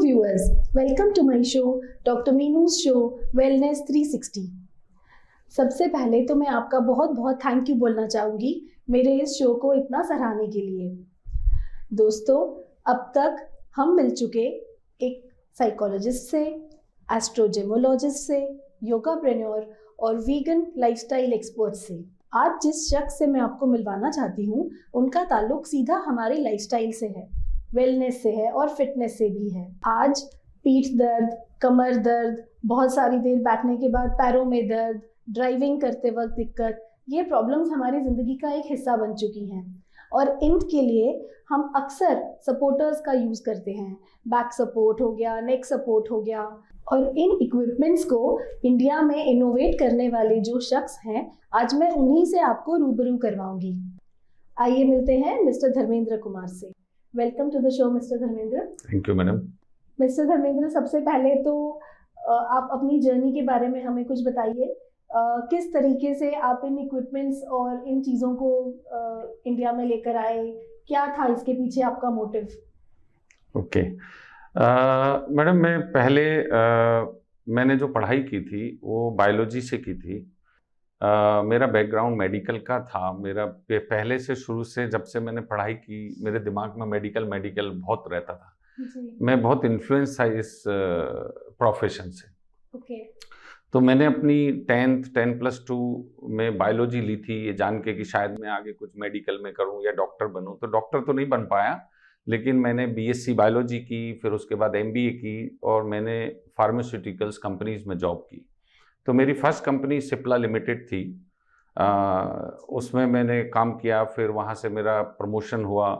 viewers, welcome to my show, Dr. Meenu's show, Wellness 360. सबसे पहले तो मैं आपका बहुत बहुत थैंक यू बोलना चाहूँगी मेरे इस शो को इतना सराहने के लिए। दोस्तों, अब तक हम मिल चुके एक साइकोलॉजिस्ट से, एस्ट्रोजेमोलॉजिस्ट से, योगाप्रेन्योर और वीगन लाइफस्टाइल एक्सपर्ट से। आज जिस शख्स से मैं आपको मिलवाना चाहती हूँ, उनका ताल्लुक सीधा हमारी लाइफस्टाइल से है, वेलनेस से है और फिटनेस से भी है। आज पीठ दर्द, कमर दर्द, बहुत सारी देर बैठने के बाद पैरों में दर्द, ड्राइविंग करते वक्त दिक्कत, ये प्रॉब्लम्स हमारी ज़िंदगी का एक हिस्सा बन चुकी हैं और इनके लिए हम अक्सर सपोर्टर्स का यूज़ करते हैं। बैक सपोर्ट हो गया, नेक सपोर्ट हो गया, और इन इक्विपमेंट्स को इंडिया में इनोवेट करने वाले जो शख्स हैं, आज मैं उन्हीं से आपको रूबरू करवाऊंगी। आइए मिलते हैं मिस्टर धर्मेंद्र कुमार से। Welcome to the show mister Dharmendra. Thank you madam. Mister Dharmendra, सबसे पहले तो आप अपनी जर्नी के बारे में हमें कुछ बताइए। किस तरीके से आप इन इक्विपमेंट्स और इन चीज़ों को इंडिया में लेकर आए, क्या था इसके पीछे आपका मोटिव? ओके मैडम, मैं पहले मैंने जो पढ़ाई की थी वो बायोलॉजी से की थी। मेरा बैकग्राउंड मेडिकल का था। मेरा पहले से शुरू से जब से मैंने पढ़ाई की, मेरे दिमाग में मेडिकल बहुत रहता था जी। मैं बहुत इन्फ्लुएंस था इस प्रोफेशन से। ओके। तो मैंने अपनी 10+2 में बायोलॉजी ली थी, ये जान के कि शायद मैं आगे कुछ मेडिकल में करूं या डॉक्टर बनूं। तो डॉक्टर तो नहीं बन पाया, लेकिन मैंने बीएससी बायोलॉजी की, फिर उसके बाद एमबीए की और मैंने फार्मास्यूटिकल्स कंपनीज में जॉब की। तो मेरी फर्स्ट कंपनी सिप्ला लिमिटेड थी। उसमें मैंने काम किया, फिर वहाँ से मेरा प्रमोशन हुआ,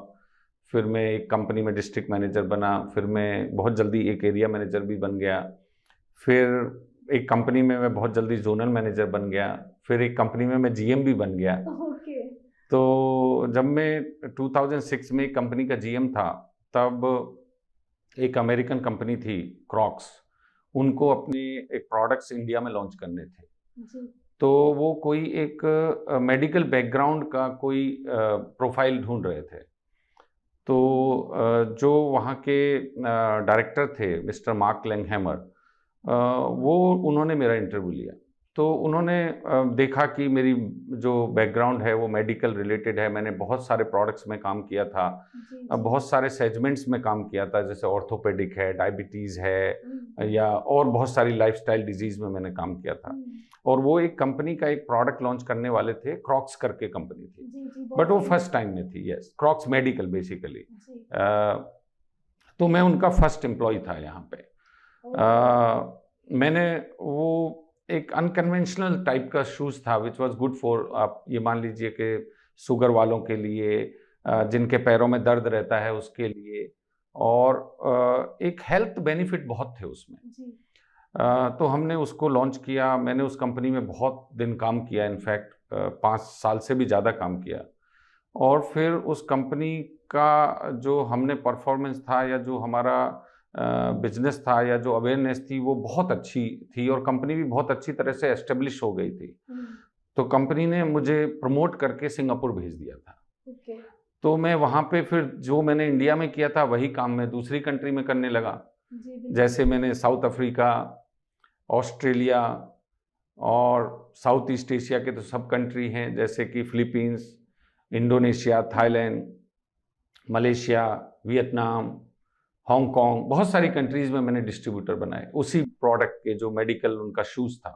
फिर मैं एक कंपनी में डिस्ट्रिक्ट मैनेजर बना, फिर मैं बहुत जल्दी एक एरिया मैनेजर भी बन गया, फिर एक कंपनी में मैं बहुत जल्दी जोनल मैनेजर बन गया, फिर एक कंपनी में मैं जीएम भी बन गया। तो जब मैं 2006 में एक कंपनी का जीएम था, तब एक अमेरिकन कंपनी थी क्रॉक्स, उनको अपने एक प्रोडक्ट्स इंडिया में लॉन्च करने थे जी। तो वो कोई एक मेडिकल बैकग्राउंड का कोई प्रोफाइल ढूंढ रहे थे। तो जो वहाँ के डायरेक्टर थे मिस्टर मार्क लैंगहैमर, उन्होंने मेरा इंटरव्यू लिया। तो उन्होंने देखा कि मेरी जो बैकग्राउंड है वो मेडिकल रिलेटेड है। मैंने बहुत सारे प्रोडक्ट्स में काम किया था, बहुत सारे सेगमेंट्स में काम किया था, जैसे ऑर्थोपेडिक है, डायबिटीज़ है, या और बहुत सारी लाइफस्टाइल डिजीज़ में मैंने काम किया था। और वो एक कंपनी का एक प्रोडक्ट लॉन्च करने वाले थे, क्रॉक्स करके कंपनी थी, बट वो फर्स्ट टाइम में थी। Yes, Crocs medical basically. तो मैं उनका फर्स्ट एम्प्लॉय था यहाँ पे। मैंने वो एक अनकन्वेंशनल टाइप का शूज़ था विच वाज गुड फॉर, आप ये मान लीजिए कि शुगर वालों के लिए, जिनके पैरों में दर्द रहता है उसके लिए, और एक हेल्थ बेनिफिट बहुत थे उसमें जी। तो हमने उसको लॉन्च किया। मैंने उस कंपनी में बहुत दिन काम किया, इनफैक्ट 5 साल से भी ज़्यादा काम किया। और फिर उस कंपनी का जो हमने परफॉर्मेंस था, या जो हमारा बिजनेस था, या जो अवेयरनेस थी, वो बहुत अच्छी थी और कंपनी भी बहुत अच्छी तरह से एस्टेब्लिश हो गई थी। तो कंपनी ने मुझे प्रमोट करके सिंगापुर भेज दिया था। तो मैं वहाँ पे फिर जो मैंने इंडिया में किया था वही काम मैं दूसरी कंट्री में करने लगा। जैसे मैंने साउथ अफ्रीका, ऑस्ट्रेलिया और साउथ ईस्ट एशिया के तो सब कंट्री हैं, जैसे कि Philippines, Indonesia, Thailand, Malaysia, Vietnam, Hong Kong, बहुत सारी कंट्रीज में मैंने डिस्ट्रीब्यूटर बनाए उसी प्रोडक्ट के, जो मेडिकल उनका शूज था।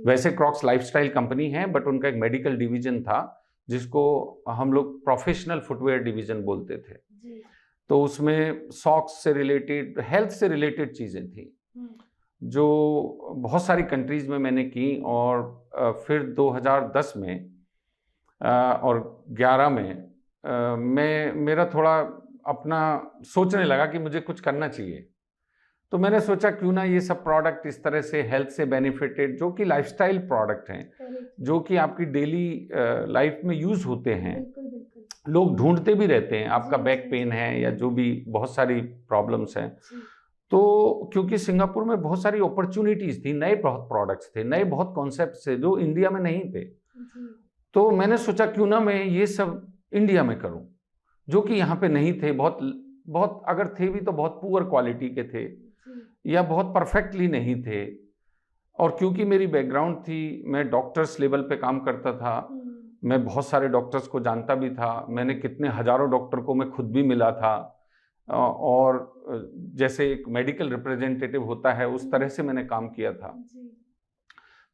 वैसे क्रॉक्स लाइफस्टाइल कंपनी है, बट उनका एक मेडिकल डिवीजन था जिसको हम लोग प्रोफेशनल फुटवेयर डिवीजन बोलते थे जी। तो उसमें सॉक्स से रिलेटेड, हेल्थ से रिलेटेड चीज़ें थी, जो बहुत सारी कंट्रीज में मैंने की। और फिर 2010 में और 11 में मेरा थोड़ा अपना सोचने लगा कि मुझे कुछ करना चाहिए। तो मैंने सोचा क्यों ना ये सब प्रोडक्ट इस तरह से हेल्थ से बेनिफिटेड, जो कि लाइफस्टाइल प्रोडक्ट हैं, जो कि आपकी डेली लाइफ में यूज़ होते हैं, लोग ढूंढते भी रहते हैं, आपका बैक पेन है या जो भी बहुत सारी प्रॉब्लम्स हैं। तो क्योंकि सिंगापुर में बहुत सारी अपॉर्चुनिटीज़ थी, नए बहुत प्रोडक्ट्स थे, नए बहुत कॉन्सेप्ट्स थे जो इंडिया में नहीं थे। तो मैंने सोचा क्यों ना मैं ये सब इंडिया में करूं, जो कि यहाँ पे नहीं थे। बहुत अगर थे भी तो बहुत पुअर क्वालिटी के थे। या बहुत परफेक्टली नहीं थे। और क्योंकि मेरी बैकग्राउंड थी, मैं डॉक्टर्स लेवल पे काम करता था, मैं बहुत सारे डॉक्टर्स को जानता भी था, मैंने कितने हजारों डॉक्टर को मैं खुद भी मिला था, और जैसे एक मेडिकल रिप्रेजेंटेटिव होता है उस तरह से मैंने काम किया था।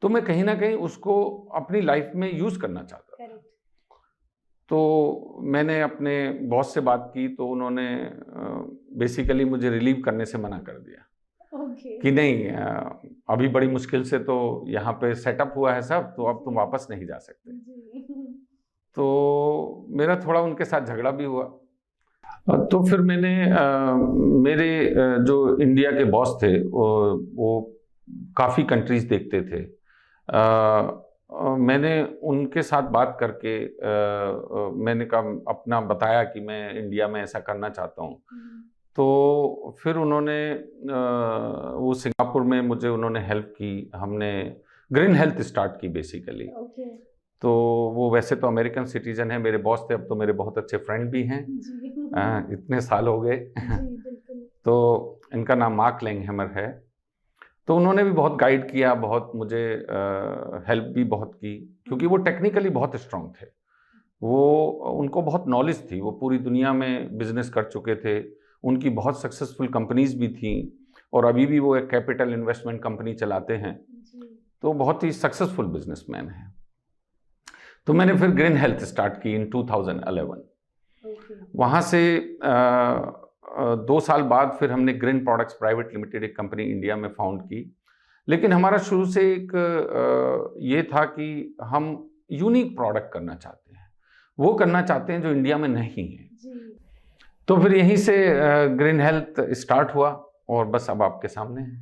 तो मैं कहीं ना कहीं उसको अपनी लाइफ में यूज करना चाहता था। तो मैंने अपने बॉस से बात की, तो उन्होंने बेसिकली मुझे रिलीव करने से मना कर दिया कि नहीं, अभी बड़ी मुश्किल से तो यहाँ पे सेटअप हुआ है सब, तो अब तुम वापस नहीं जा सकते। तो मेरा थोड़ा उनके साथ झगड़ा भी हुआ। तो फिर मैंने मेरे जो इंडिया के बॉस थे वो काफ़ी कंट्रीज देखते थे। मैंने उनके साथ बात करके मैंने कहा, अपना बताया कि मैं इंडिया में ऐसा करना चाहता हूँ। तो फिर उन्होंने वो सिंगापुर में मुझे उन्होंने हेल्प की, हमने ग्रीन हेल्थ स्टार्ट की बेसिकली। तो वो वैसे तो अमेरिकन सिटीजन है, मेरे बॉस थे, अब तो मेरे बहुत अच्छे फ्रेंड भी हैं। इतने साल हो गए। तो इनका नाम मार्क लैंगहैमर है। तो उन्होंने भी बहुत गाइड किया, बहुत मुझे हेल्प भी बहुत की, क्योंकि वो टेक्निकली बहुत स्ट्रांग थे। उनको बहुत नॉलेज थी, वो पूरी दुनिया में बिजनेस कर चुके थे, उनकी बहुत सक्सेसफुल कंपनीज भी थी, और अभी भी वो एक कैपिटल इन्वेस्टमेंट कंपनी चलाते हैं। तो बहुत ही सक्सेसफुल बिजनेसमैन हैं। तो मैंने फिर ग्रीन हेल्थ स्टार्ट की इन 2011। वहाँ से 2 साल बाद फिर हमने ग्रीन प्रोडक्ट्स प्राइवेट लिमिटेड एक कंपनी इंडिया में फाउंड की। लेकिन हमारा शुरू से एक ये था कि हम यूनिक प्रोडक्ट करना चाहते हैं, वो करना चाहते हैं जो इंडिया में नहीं है। तो फिर यहीं से ग्रीन हेल्थ स्टार्ट हुआ, और बस अब आपके सामने है।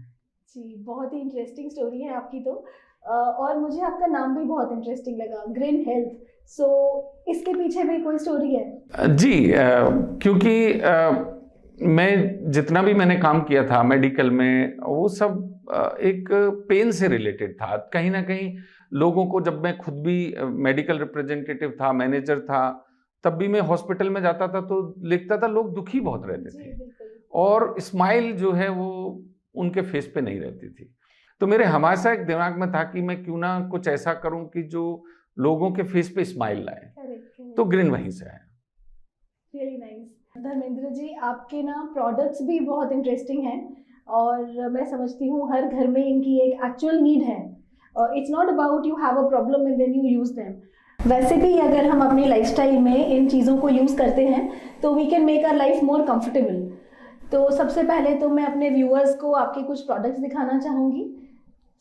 जी, बहुत ही इंटरेस्टिंग स्टोरी है आपकी तो। और मुझे आपका नाम भी बहुत इंटरेस्टिंग लगा, ग्रीन हेल्थ। सो इसके पीछे भी कोई स्टोरी है? जी, क्योंकि मैं जितना भी मैंने काम किया था मेडिकल में, वो सब एक पेन से रिलेटेड था कहीं ना कहीं। लोगों को, जब मैं खुद भी मेडिकल रिप्रेजेंटेटिव था, मैनेजर था, तब भी मैं हॉस्पिटल में जाता था तो लिखता था लोग दुखी बहुत रहते थे, और स्माइल जो है वो उनके फेस पे नहीं रहती थी। तो मेरे हमेशा एक दिमाग में था कि मैं क्यों ना कुछ ऐसा करूं कि जो लोगों के फेस पे स्माइल लाए। तो ग्रीन वहीं से आया। Really nice. धर्मेंद्र जी, आपके ना प्रोडक्ट्स भी बहुत इंटरेस्टिंग हैं, और मैं समझती हूँ हर घर में इनकी एक एक्चुअल नीड है। It's not about you have a problem and then you use them. वैसे भी अगर हम अपनी लाइफस्टाइल में इन चीज़ों को यूज़ करते हैं तो we can make our life more comfortable. तो सबसे पहले तो मैं अपने व्यूअर्स को आपके कुछ प्रोडक्ट्स दिखाना चाहूँगी।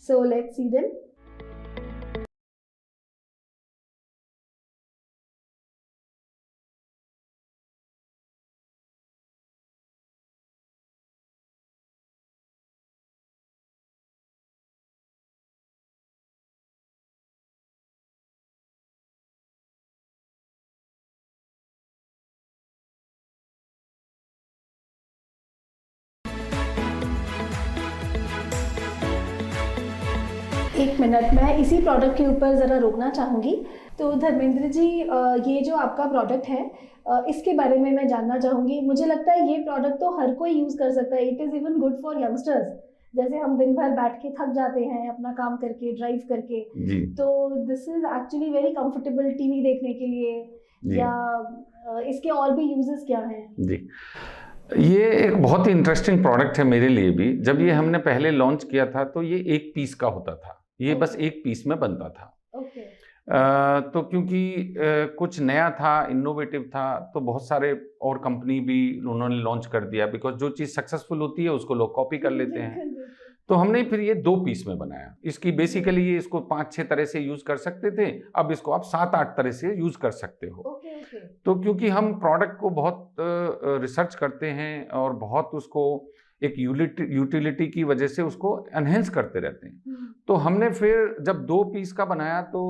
So let's see them. एक मिनट, मैं इसी प्रोडक्ट के ऊपर ज़रा रोकना चाहूँगी। तो धर्मेंद्र जी, ये जो आपका प्रोडक्ट है, इसके बारे में मैं जानना चाहूँगी। मुझे लगता है ये प्रोडक्ट तो हर कोई यूज़ कर सकता है। It is even good for youngsters. जैसे हम दिन भर बैठ के थक जाते हैं अपना काम करके, ड्राइव करके, तो this is actually very comfortable TV देखने के लिए, या इसके और भी यूजेस क्या हैं? जी, ये एक बहुत ही इंटरेस्टिंग प्रोडक्ट है मेरे लिए भी। जब ये हमने पहले लॉन्च किया था तो ये एक पीस का होता था, ये बस एक पीस में बनता था। तो क्योंकि कुछ नया था, इनोवेटिव था, तो बहुत सारे और कंपनी भी उन्होंने लॉन्च कर दिया, बिकॉज जो चीज़ सक्सेसफुल होती है उसको लोग कॉपी कर लेते हैं। तो हमने फिर ये 2 पीस में बनाया। इसकी बेसिकली ये इसको 5-6 तरह से यूज कर सकते थे, अब इसको आप 7-8 तरह से यूज कर सकते हो। तो क्योंकि हम प्रोडक्ट को बहुत रिसर्च करते हैं और बहुत उसको एक यूटिलिटी की वजह से उसको एनहेंस करते रहते हैं, तो हमने फिर जब 2 पीस का बनाया तो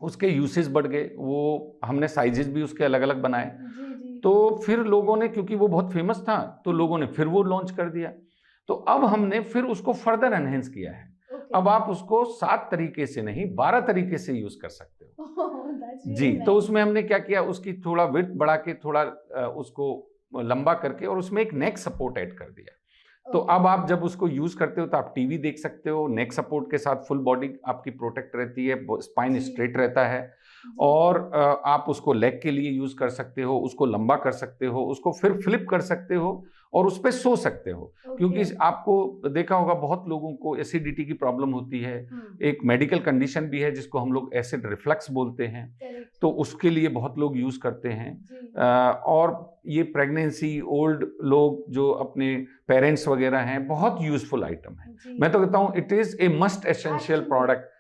उसके यूसेज बढ़ गए। वो हमने साइजेस भी उसके अलग अलग बनाए। तो फिर लोगों ने, क्योंकि वो बहुत फेमस था, तो लोगों ने फिर वो लॉन्च कर दिया। तो अब हमने फिर उसको फर्दर एनहेंस किया है। अब आप उसको 7 तरीके से नहीं, 12 तरीके से यूज कर सकते हो। जी, तो उसमें हमने क्या किया, उसकी थोड़ा विड्थ बढ़ा के, थोड़ा उसको लंबा करके, और उसमें एक नेक सपोर्ट ऐड कर दिया, तो ओके। अब आप जब उसको यूज करते हो तो आप टीवी देख सकते हो, नेक सपोर्ट के साथ फुल बॉडी आपकी प्रोटेक्ट रहती है, स्पाइन जी। स्ट्रेट रहता है। जी। और आप उसको लेग के लिए यूज कर सकते हो, उसको लंबा कर सकते हो, उसको फिर फ्लिप कर सकते हो और उस पे सो सकते हो। क्योंकि ओके। आपको देखा होगा बहुत लोगों को एसिडिटी की प्रॉब्लम होती है, एक मेडिकल कंडीशन भी है जिसको हम लोग एसिड रिफ्लक्स बोलते हैं, करेक्ट। तो उसके लिए बहुत लोग यूज करते हैं। जी। और ये प्रेगनेंसी, ओल्ड लोग जो अपने पेरेंट्स वगैरह हैं, बहुत यूजफुल आइटम है। जी। मैं तो कहता हूँ it is a must essential Actually, product,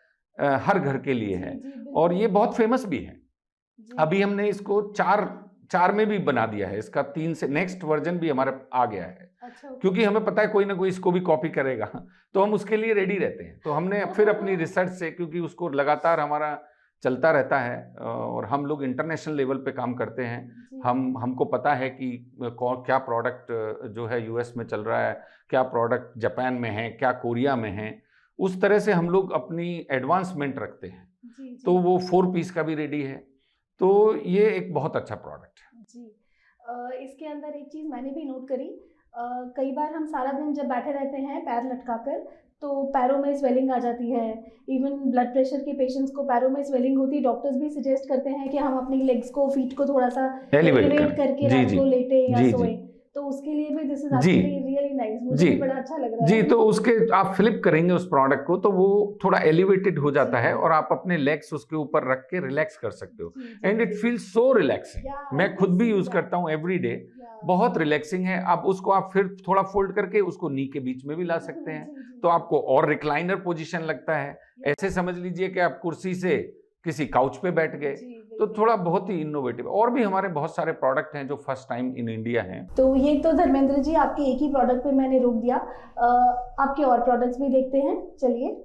हर घर के लिए जी, है। जी, और बिल्कुल। ये बहुत फेमस भी है। जी। अभी हमने इसको चार चार में भी बना दिया है, इसका 3 से नेक्स्ट वर्जन भी हमारे आ गया है। अच्छा, ओके। क्योंकि हमें पता है कोई ना कोई इसको भी कॉपी करेगा, तो हम उसके लिए रेडी रहते हैं। तो हमने फिर अपनी रिसर्च से, क्योंकि उसको लगातार हमारा चलता रहता है और हम लोग इंटरनेशनल लेवल पे काम करते हैं। जी। हमको पता है कि क्या प्रोडक्ट जो है यूएस में चल रहा है, क्या प्रोडक्ट जापान में है, क्या कोरिया में है। उस तरह से हम लोग अपनी एडवांसमेंट रखते हैं। जी, तो जी। वो 4 पीस का भी रेडी है। तो ये एक बहुत अच्छा प्रोडक्ट है। जी। इसके अंदर एक चीज़ मैंने भी नोट करी, कई बार हम सारा दिन जब बैठे रहते हैं पैर लटकाकर, तो पैरों में स्वेलिंग आ जाती है। इवन ब्लड प्रेशर के पेशेंट्स को पैरों में स्वेलिंग होती है, डॉक्टर्स भी सजेस्ट करते हैं कि हम अपनी लेग्स को, फीट को थोड़ा सा एलिवेट एलिवेट करें। करके जी रात जी को लेटे या जी जी सोए। तो उसके लिए भी दिस इज जी एक्चुअली रियली नाइस, मुझे जी भी बड़ा अच्छा लग रहा जी। है। तो उसके आप फ्लिप करेंगे उस प्रोडक्ट को तो वो थोड़ा एलिवेटेड हो जाता जी। है और आप अपने लेग्स उसके ऊपर रख के रिलैक्स कर सकते हो। जी, जी, एंड इट जी। Feels so relaxing. या मैं आई खुद कैन भी सी यूज दैट। करता हूँ एवरी डे। या बहुत रिलैक्सिंग है। आप उसको आप फिर थोड़ा फोल्ड करके उसको नी के बीच में भी ला सकते हैं, जी, जी, तो आपको और रिक्लाइनर पोजीशन लगता है। या ऐसे समझ लीजिए कि आप कुर्सी से किसी काउच पे बैठ गए। जी, तो बिल्कुल। थोड़ा बहुत ही इनोवेटिव। और भी हमारे बहुत सारे प्रोडक्ट हैं जो फर्स्ट टाइम इन इंडिया हैं। तो ये तो धर्मेंद्र जी आपके एक ही प्रोडक्ट पे मैंने रोक दिया, आपके और प्रोडक्ट्स भी देखते हैं, चलिए।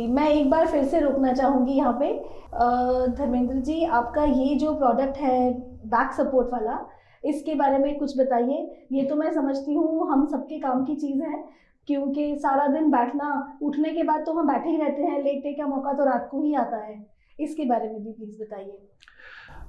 मैं एक बार फिर से रोकना चाहूँगी यहाँ पे, धर्मेंद्र जी आपका ये जो प्रोडक्ट है बैक सपोर्ट वाला, इसके बारे में कुछ बताइए। ये तो मैं समझती हूँ हम सबके काम की चीज़ है, क्योंकि सारा दिन बैठना, उठने के बाद तो हम बैठे ही रहते हैं, लेटने का मौका तो रात को ही आता है। इसके बारे में भी प्लीज़ बताइए।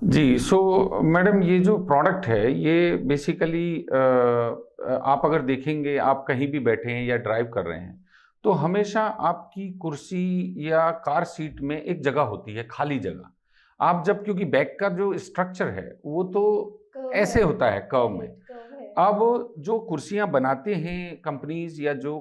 जी, सो मैडम ये जो प्रोडक्ट है ये बेसिकली आप अगर देखेंगे, आप कहीं भी बैठे हैं या ड्राइव कर रहे हैं, तो हमेशा आपकी कुर्सी या कार सीट में एक जगह होती है, खाली जगह। आप जब, क्योंकि बैक का जो स्ट्रक्चर है वो तो कर्व ऐसे है, होता है कर्व में। कर्व है। अब जो कुर्सियां बनाते हैं कंपनीज या जो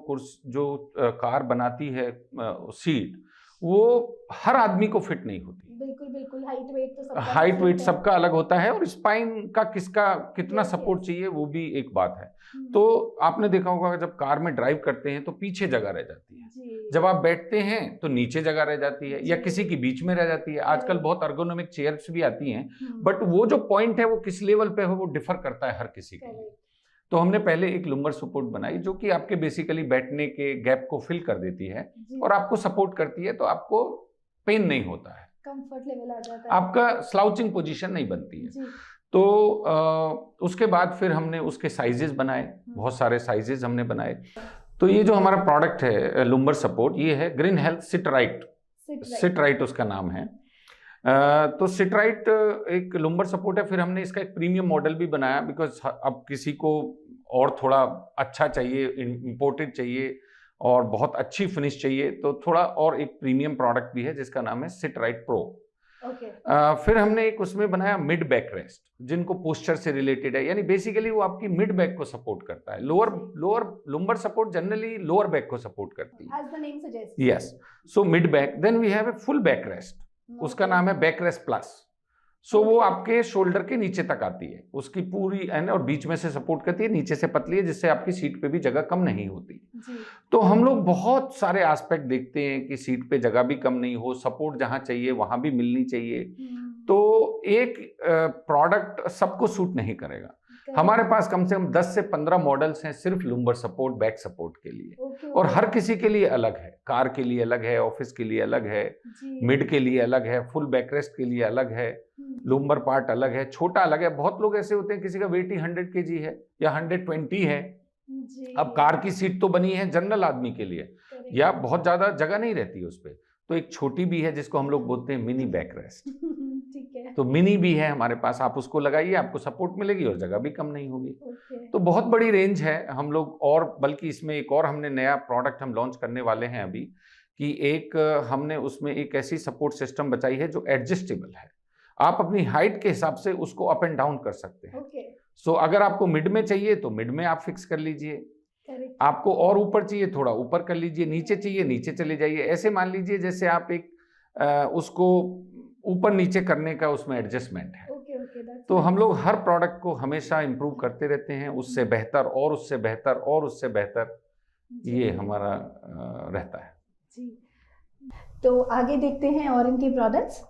कार बनाती है सीट, वो हर आदमी को फिट नहीं होती। बिल्कुल, बिल्कुल, हाइट वेट तो सबका हाइट वेट डिफरेंट है। सबका अलग होता है और स्पाइन का किसका कितना यस, सपोर्ट यस। चाहिए वो भी एक बात है। तो आपने देखा होगा जब कार में ड्राइव करते हैं तो पीछे जगह रह जाती है, जी, जब आप बैठते हैं तो नीचे जगह रह जाती है या जी। किसी की बीच में रह जाती है। आजकल करेक्ट। बहुत अर्गोनोमिक चेयर्स भी आती हैं, हम्म, बट वो जो पॉइंट है वो किस लेवल पे है वो डिफर करता है हर किसी के लिए। करेक्ट। तो हमने पहले एक लुम्बर सपोर्ट बनाई जो कि आपके बेसिकली बैठने के गैप को फिल कर देती है जी, और आपको सपोर्ट करती है, तो आपको पेन नहीं होता है, कंफर्ट लेवल आ जाता है। आपका स्लाउचिंग पोजीशन नहीं बनती है। जी। तो उसके बाद फिर हमने उसके साइजेस बनाए, बहुत सारे साइजेस हमने बनाए। तो ये जो हमारा प्रोडक्ट है लुम्बर सपोर्ट, ये है green health sit right. Sit right उसका नाम है। तो सिट राइट एक लुम्बर सपोर्ट है। फिर हमने इसका एक प्रीमियम मॉडल भी बनाया, बिकॉज अब किसी को और थोड़ा अच्छा चाहिए, इम्पोर्टेड चाहिए और बहुत अच्छी फिनिश चाहिए, तो थोड़ा और एक प्रीमियम प्रोडक्ट भी है जिसका नाम है सिट राइट प्रो। ओके। फिर हमने एक उसमें बनाया मिड बैक रेस्ट, जिनको पोस्चर से रिलेटेड है, यानी बेसिकली वो आपकी मिड बैक को सपोर्ट करता है। Lower lumbar support generally lower back को सपोर्ट करती है। As the name suggest. Yes, so mid back. Then we have a full back rest, उसका नाम है बैक रेस्ट प्लस। सो वो आपके शोल्डर के नीचे तक आती है, उसकी पूरी एंड और बीच में से सपोर्ट करती है, नीचे से पतली है, जिससे आपकी सीट पे भी जगह कम नहीं होती। जी। तो हम लोग बहुत सारे एस्पेक्ट देखते हैं कि सीट पे जगह भी कम नहीं हो, सपोर्ट जहां चाहिए वहां भी मिलनी चाहिए। तो एक प्रोडक्ट सबको सूट नहीं करेगा। हमारे पास कम से कम 10 से 15 मॉडल्स हैं सिर्फ लुम्बर सपोर्ट, बैक सपोर्ट के लिए। और हर किसी के लिए अलग है, कार के लिए अलग है, ऑफिस के लिए अलग है, मिड के लिए अलग है, फुल बैकरेस्ट के लिए अलग है, लुम्बर पार्ट अलग है, छोटा अलग है। बहुत लोग ऐसे होते हैं किसी का वेट ही 100 kg है या 120 है। अब कार की सीट तो बनी है जनरल आदमी के लिए, या बहुत ज्यादा जगह नहीं रहती है उस पर, तो एक छोटी भी है जिसको हम लोग बोलते हैं मिनी बैकरेस्ट। तो मिनी भी है हमारे पास, आप उसको लगाइए, आपको सपोर्ट मिलेगी और जगह भी कम नहीं होगी। तो बहुत बड़ी रेंज है हम लोग। और बल्कि इसमें एक और हमने नया प्रोडक्ट हम लॉन्च करने वाले हैं अभी, कि एक हमने उसमें एक ऐसी सपोर्ट सिस्टम बचाई है जो एडजस्टेबल है। आप अपनी हाइट के हिसाब से उसको अप एंड डाउन कर सकते हैं। सो अगर आपको मिड में चाहिए तो मिड में आप फिक्स कर लीजिए, आपको और ऊपर चाहिए थोड़ा ऊपर कर लीजिए, नीचे चाहिए नीचे चले जाइए। ऐसे मान लीजिए जैसे आप एक उसको ऊपर नीचे करने का उसमें एडजस्टमेंट है। तो हम लोग हर प्रोडक्ट को हमेशा इम्प्रूव करते रहते हैं, उससे बेहतर और उससे बेहतर और उससे बेहतर, ये हमारा रहता है जी। तो आगे देखते हैं और इनके प्रोडक्ट्स।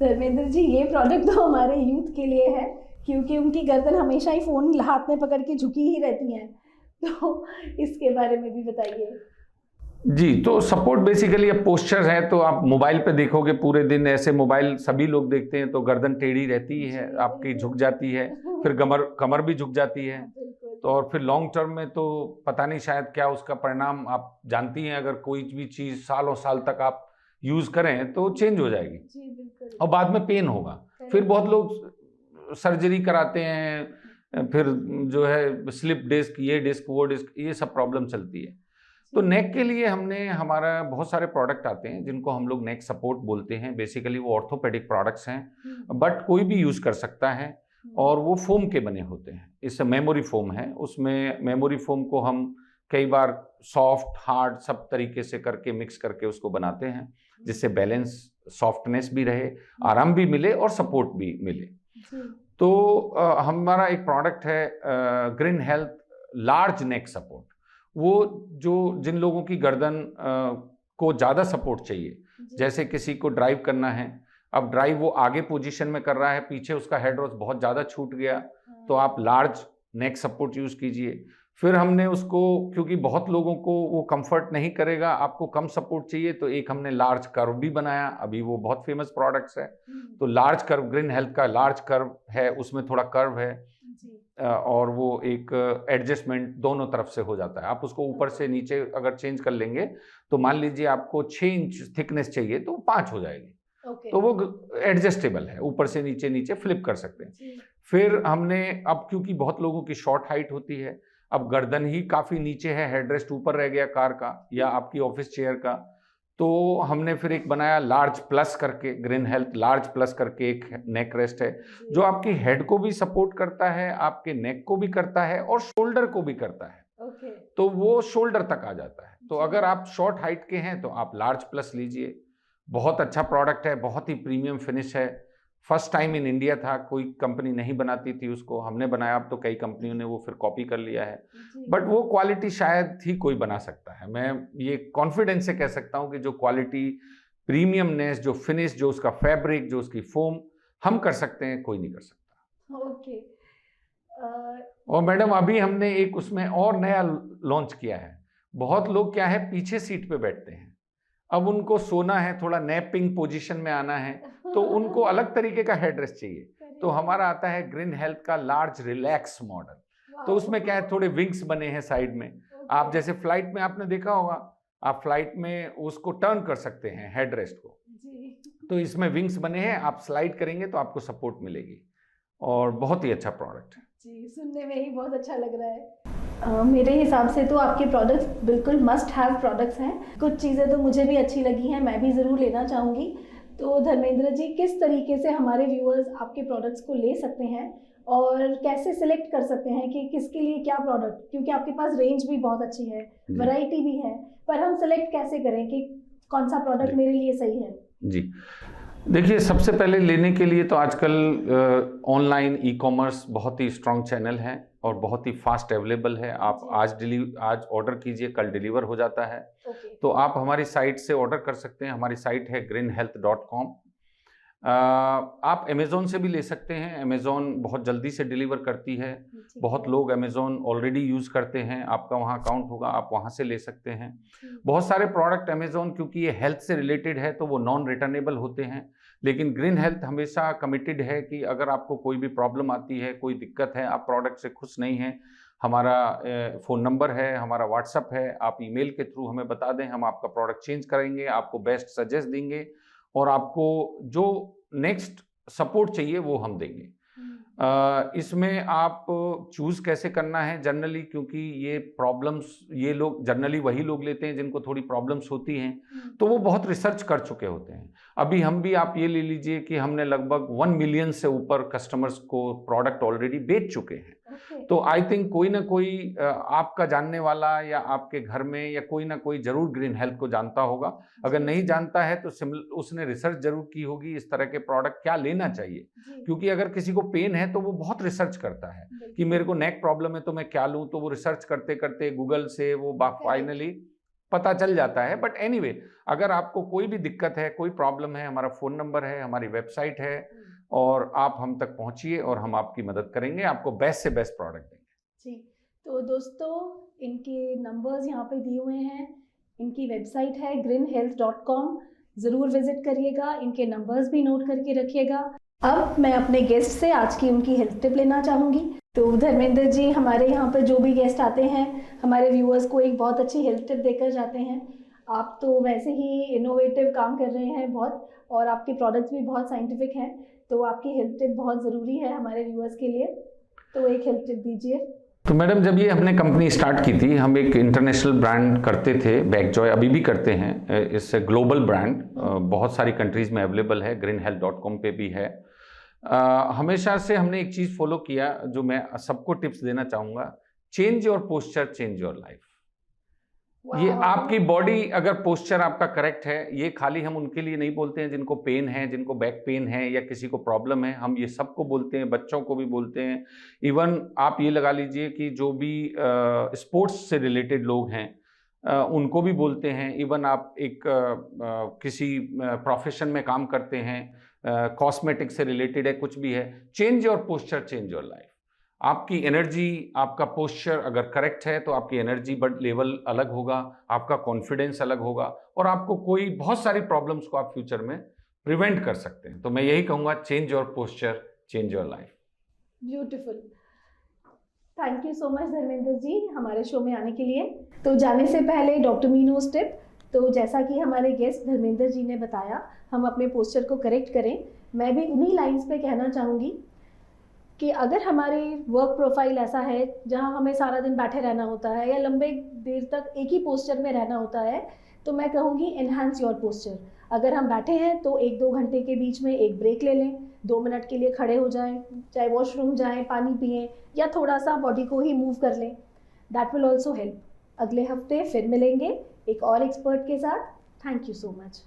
धर्मेंद्र जी, ये प्रोडक्ट तो हमारे यूथ के लिए है, क्योंकि उनकी गर्दन हमेशा ही फोन हाथ में पकड़ के झुकी ही रहती है। तो इसके बारे में भी बताइए। जी। तो सपोर्ट बेसिकली अब पोस्चर है, तो आप मोबाइल पे देखोगे पूरे दिन ऐसे, मोबाइल सभी लोग देखते हैं तो गर्दन टेढ़ी रहती है, आपकी झुक जाती है, फिर कमर भी झुक जाती है। तो और फिर लॉन्ग टर्म में तो पता नहीं शायद क्या उसका परिणाम, आप जानती हैं अगर कोई भी चीज़ सालों साल तक आप यूज़ करें तो चेंज हो जाएगी और बाद में पेन होगा। फिर बहुत लोग सर्जरी कराते हैं, फिर जो है स्लिप डिस्क, ये डिस्क वो डिस्क, ये सब प्रॉब्लम चलती है। तो नेक के लिए हमने हमारा बहुत सारे प्रोडक्ट आते हैं जिनको हम लोग नेक सपोर्ट बोलते हैं। बेसिकली वो ऑर्थोपेडिक प्रोडक्ट्स हैं, बट कोई भी यूज़ कर सकता है, और वो फोम के बने होते हैं। इससे मेमोरी फोम है, उसमें मेमोरी फोम को हम कई बार सॉफ्ट हार्ड सब तरीके से करके मिक्स करके उसको बनाते हैं, जिससे बैलेंस, सॉफ्टनेस भी रहे, आराम भी मिले और सपोर्ट भी मिले। तो हमारा एक प्रोडक्ट है ग्रीन हेल्थ लार्ज नेक सपोर्ट। वो जो जिन लोगों की गर्दन को ज़्यादा सपोर्ट चाहिए, जैसे किसी को ड्राइव करना है, अब ड्राइव वो आगे पोजीशन में कर रहा है, पीछे उसका हेड रोस्ट बहुत ज़्यादा छूट गया, तो आप लार्ज नेक सपोर्ट यूज़ कीजिए। फिर हमने उसको, क्योंकि बहुत लोगों को वो कंफर्ट नहीं करेगा, आपको कम सपोर्ट चाहिए, तो एक हमने लार्ज कर्व भी बनाया, अभी वो बहुत फेमस प्रोडक्ट्स है। तो लार्ज कर्व, ग्रीन हेल्थ का लार्ज कर्व है, उसमें थोड़ा कर्व है और वो एक एडजस्टमेंट दोनों तरफ से हो जाता है। आप उसको ऊपर से नीचे अगर चेंज कर लेंगे, तो मान लीजिए आपको 6 इंच थिकनेस चाहिए तो 5 हो जाएगी। तो वो एडजस्टेबल है, ऊपर से नीचे नीचे फ्लिप कर सकते हैं। फिर हमने, अब क्योंकि बहुत लोगों की शॉर्ट हाइट होती है, अब गर्दन ही काफ़ी नीचे है, हेडरेस्ट ऊपर रह गया कार का या आपकी ऑफिस चेयर का, तो हमने फिर एक बनाया लार्ज प्लस करके, ग्रीन हेल्थ लार्ज प्लस करके एक नेक रेस्ट है, जो आपकी हेड को भी सपोर्ट करता है, आपके नेक को भी करता है और शोल्डर को भी करता है। तो वो शोल्डर तक आ जाता है। तो अगर आप शॉर्ट हाइट के हैं तो आप लार्ज प्लस लीजिए। बहुत अच्छा प्रोडक्ट है, बहुत ही प्रीमियम फिनिश है। फर्स्ट टाइम इन इंडिया था, कोई कंपनी नहीं बनाती थी उसको, हमने बनाया, अब तो कई कंपनियों ने वो फिर कॉपी कर लिया है, बट वो क्वालिटी शायद ही कोई बना सकता है। मैं ये कॉन्फिडेंस से कह सकता हूँ कि जो क्वालिटी, प्रीमियमनेस, जो फिनिश, जो उसका फैब्रिक, जो उसकी फोम हम कर सकते हैं, कोई नहीं कर सकता। ओके। और मैडम अभी हमने एक उसमें और नया लॉन्च किया है। बहुत लोग क्या है, पीछे सीट पे बैठते हैं, अब उनको सोना है, थोड़ा नैपिंग पोजीशन में आना है, तो उनको अलग तरीके का हेडरेस्ट चाहिए। तो हमारा आता है ग्रीन हेल्थ का लार्ज रिलैक्स मॉडल। तो उसमें क्या है, थोड़े विंग्स बने हैं साइड में। आप जैसे फ्लाइट में आपने देखा होगा, आप फ्लाइट में उसको टर्न कर सकते हैं हेडरेस्ट को, तो इसमें विंग्स बने हैं, आप स्लाइड करेंगे तो आपको सपोर्ट मिलेगी, और बहुत ही अच्छा प्रोडक्ट है जी। सुनने में ही बहुत अच्छा लग रहा है। मेरे हिसाब से तो आपके प्रोडक्ट्स बिल्कुल मस्ट हैव प्रोडक्ट्स हैं। कुछ चीज़ें तो मुझे भी अच्छी लगी हैं, मैं भी ज़रूर लेना चाहूँगी। तो धर्मेंद्र जी, किस तरीके से हमारे व्यूअर्स आपके प्रोडक्ट्स को ले सकते हैं और कैसे सिलेक्ट कर सकते हैं कि किसके लिए क्या प्रोडक्ट, क्योंकि आपके पास रेंज भी बहुत अच्छी है, वैरायटी भी है, पर हम सिलेक्ट कैसे करें कि कौन सा प्रोडक्ट मेरे लिए सही है? जी, देखिए, सबसे पहले लेने के लिए तो आजकल ऑनलाइन ई-कॉमर्स बहुत ही स्ट्रॉन्ग चैनल है और बहुत ही फास्ट अवेलेबल है। आप आज ऑर्डर कीजिए, कल डिलीवर हो जाता है। तो आप हमारी साइट से ऑर्डर कर सकते हैं। हमारी साइट है greenhealth.com। आप अमेज़ॉन से भी ले सकते हैं। अमेज़ॉन बहुत जल्दी से डिलीवर करती है। बहुत लोग अमेज़ॉन ऑलरेडी यूज़ करते हैं, आपका वहाँ अकाउंट होगा, आप वहाँ से ले सकते हैं। बहुत सारे प्रोडक्ट अमेज़ॉन, क्योंकि ये हेल्थ से रिलेटेड है, तो वो नॉन रिटर्नेबल होते हैं। लेकिन ग्रीन हेल्थ हमेशा कमिटेड है कि अगर आपको कोई भी प्रॉब्लम आती है, कोई दिक्कत है, आप प्रोडक्ट से खुश नहीं हैं, हमारा फ़ोन नंबर है, हमारा व्हाट्सअप है, आप ईमेल के थ्रू हमें बता दें, हम आपका प्रोडक्ट चेंज करेंगे, आपको बेस्ट सजेस्ट देंगे और आपको जो नेक्स्ट सपोर्ट चाहिए वो हम देंगे। इसमें आप चूज़ कैसे करना है जनरली, क्योंकि ये प्रॉब्लम्स, ये लोग जनरली वही लोग लेते हैं जिनको थोड़ी प्रॉब्लम्स होती हैं, तो वो बहुत रिसर्च कर चुके होते हैं। अभी हम भी, आप ये ले लीजिए कि हमने लगभग 1 मिलियन से ऊपर कस्टमर्स को प्रोडक्ट ऑलरेडी बेच चुके हैं। तो आई थिंक कोई ना कोई आपका जानने वाला या आपके घर में या कोई ना कोई जरूर ग्रीन हेल्थ को जानता होगा। अगर नहीं जानता है तो उसने रिसर्च जरूर की होगी इस तरह के प्रोडक्ट क्या लेना चाहिए, क्योंकि अगर किसी को पेन है तो वो बहुत रिसर्च करता है कि मेरे को नेक प्रॉब्लम है तो मैं क्या लूं, तो वो रिसर्च करते करते गूगल से वो फाइनली पता चल जाता है। बट एनीवे, अगर आपको कोई भी दिक्कत है, कोई प्रॉब्लम है, हमारा फ़ोन नंबर है, हमारी वेबसाइट है और आप हम तक पहुंचिए और हम आपकी मदद करेंगे, आपको बेस्ट से बेस्ट प्रोडक्ट देंगे। जी, तो दोस्तों, इनके नंबर्स यहाँ पे दिए हुए हैं, इनकी वेबसाइट है greenhealth.com, ज़रूर विजिट करिएगा, इनके नंबर्स भी नोट करके रखिएगा। अब मैं अपने गेस्ट से आज की उनकी हेल्थ टिप लेना चाहूँगी। तो धर्मेंद्र जी, हमारे यहाँ पर जो भी गेस्ट आते हैं, हमारे व्यूअर्स को एक बहुत अच्छी हेल्थ टिप देकर जाते हैं। आप तो वैसे ही इनोवेटिव काम कर रहे हैं बहुत, और आपके प्रोडक्ट्स भी बहुत साइंटिफिक हैं, तो आपकी हेल्थ टिप बहुत ज़रूरी है हमारे व्यूअर्स के लिए, तो एक हेल्थ टिप दीजिए। तो मैडम, जब ये हमने कंपनी स्टार्ट की थी, हम एक इंटरनेशनल ब्रांड करते थे, बैकजॉय अभी भी करते हैं। इससे ग्लोबल ब्रांड बहुत सारी कंट्रीज़ में अवेलेबल है, greenhealth.com पे भी है। हमेशा से हमने एक चीज़ फॉलो किया जो मैं सबको टिप्स देना चाहूँगा, change your posture, change your life. ये आपकी बॉडी, अगर पोस्चर आपका करेक्ट है, ये खाली हम उनके लिए नहीं बोलते हैं जिनको पेन है, जिनको बैक पेन है या किसी को प्रॉब्लम है, हम ये सबको बोलते हैं, बच्चों को भी बोलते हैं। इवन आप ये लगा लीजिए कि जो भी स्पोर्ट्स से रिलेटेड लोग हैं उनको भी बोलते हैं। इवन आप एक किसी प्रोफेशन में काम करते हैं, कॉस्मेटिक से रिलेटेड है, कुछ भी है, change your posture, change your life. आपकी एनर्जी, आपका पोस्चर अगर करेक्ट है तो आपकी एनर्जी लेवल अलग होगा, आपका कॉन्फिडेंस अलग होगा और आपको कोई बहुत सारी प्रॉब्लम्स को आप फ्यूचर में प्रिवेंट कर सकते हैं। तो मैं यही कहूँगा, change your posture, change your life. Beautiful, thank you so much Dharmendra ji हमारे शो में आने के लिए। तो जाने से पहले डॉक्टर मीनूज़ टिप, तो जैसा कि हमारे गेस्ट धर्मेंद्र जी ने बताया, हम अपने पोस्चर को करेक्ट करें। मैं भी उन्हीं लाइंस पे कहना चाहूँगी कि अगर हमारी वर्क प्रोफाइल ऐसा है जहां हमें सारा दिन बैठे रहना होता है या लंबे देर तक एक ही पोस्चर में रहना होता है, तो मैं कहूँगी एनहांस योर पोस्चर। अगर हम बैठे हैं तो 1-2 घंटे के बीच में एक ब्रेक ले लें, 2 मिनट के लिए खड़े हो जाएं, चाहे वॉशरूम जाएं, पानी पिएं या थोड़ा सा बॉडी को ही मूव कर लें। That will also help. अगले हफ्ते फिर मिलेंगे एक और एक्सपर्ट के साथ। Thank you so much.